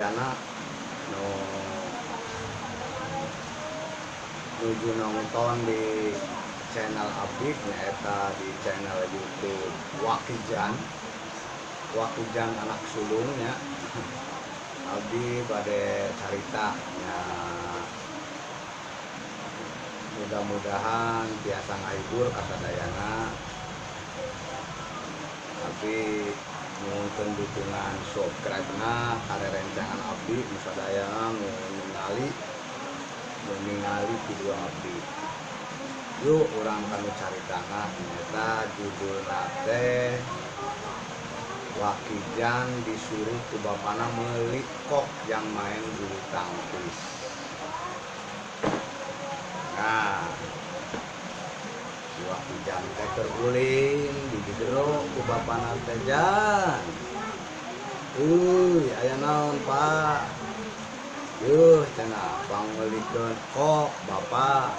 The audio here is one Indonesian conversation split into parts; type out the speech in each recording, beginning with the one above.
karena no nuju nonton di channel abdi nyaeta di channel YouTube Wakijan anak sulungnya abdi bade carita nya mudah-mudahan biasa ngahibur kasadayana abdi mungkin dukungan subscribe-na kare rencangan abdi musadaya menningali video abdi yuk orang kanu caritana ternyata judul nate Wakijan disuruh ku bapana meuli kok yang main bulu tangkis. Nah si Wakijan teh terguling di jero ku bapana teh jan. Aya naon Pak? Yuh cenah pangeulikeun kok bapak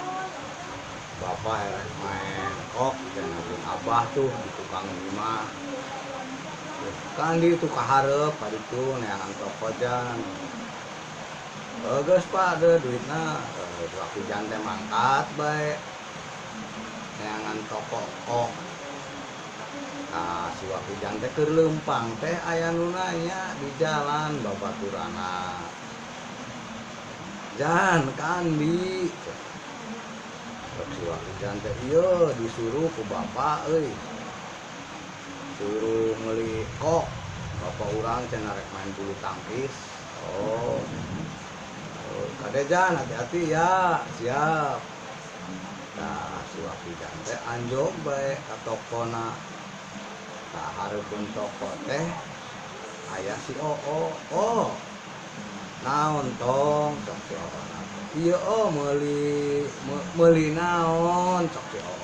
herek main kok cenah abah tuh di tukang imah. Kan di itu kaharep padi itu neangan toko jan. Geus Pak deh duitna Wakijan teh mangkat bae. Neangan toko kok. Nah, si Wakijan teh keur leumpang teh aya nu nanya di jalan babaturana. Jan kandi. Si Wakijan teh ieu disuruh ku bapak euy. Suruh meuli kok bapak urang cenah rek main bulu tangkis. Oh kadejan hati-hati ya siap. Nah si Wakijan teh anjog bae ka tokona. Nah hareupeun toko teh aya si Oo. Naon tong sok si Oo. Ieu meuli naon sok si Oo.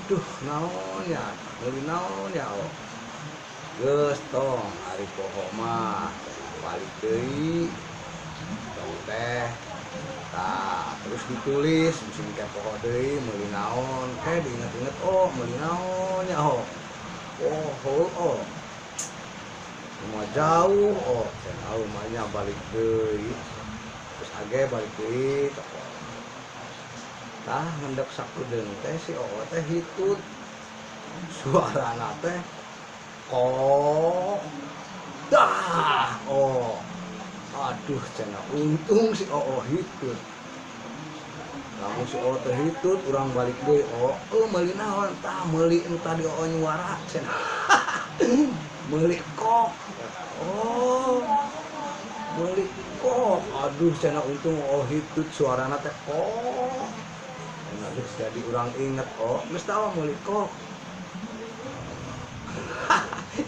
Duh naon ya, meuli naon ya geus tong ari poho mah balik deui tong teh tah terus ditulis musim ke poho deui meuli naon diinget-inget meuli naon ya cuma jauh cenah rumahnya balik deui terus age balik deui tah ngendek sakudeung teh si Oo teh hitut suarana teh kok dah aduh cenah untung si Oo hitut lamun si Oo teh hitut urang balik deui meuli naon tah meuli nu tadi Oo nyuara cenah meuli kok meuli kok aduh cenah untung Oo hitut suarana teh kok terus jadi orang inget geus tau meuli kok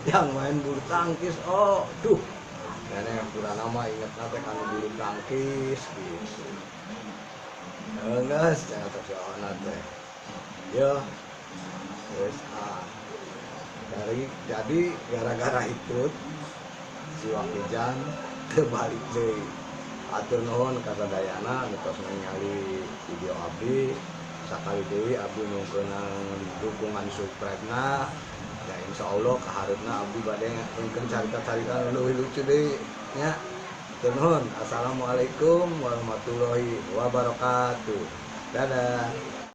yang main bulu tangkis duh nenek purana mah inget nate kan bulu tangkis gitu geus cenah teh soalna teh ya wis jadi gara-gara itu si Wakijan terbalik deui atur nuhun kasadayana nu tos ningali video abdi sakali deui abdi nungkeunang dukungan subscribe-na ya insyaallah kaharepna abdi bade ngeukeun carita-carita nu leuwih lucu deui nya. Atur nuhun. Assalamualaikum warahmatullahi wabarakatuh. Dadah.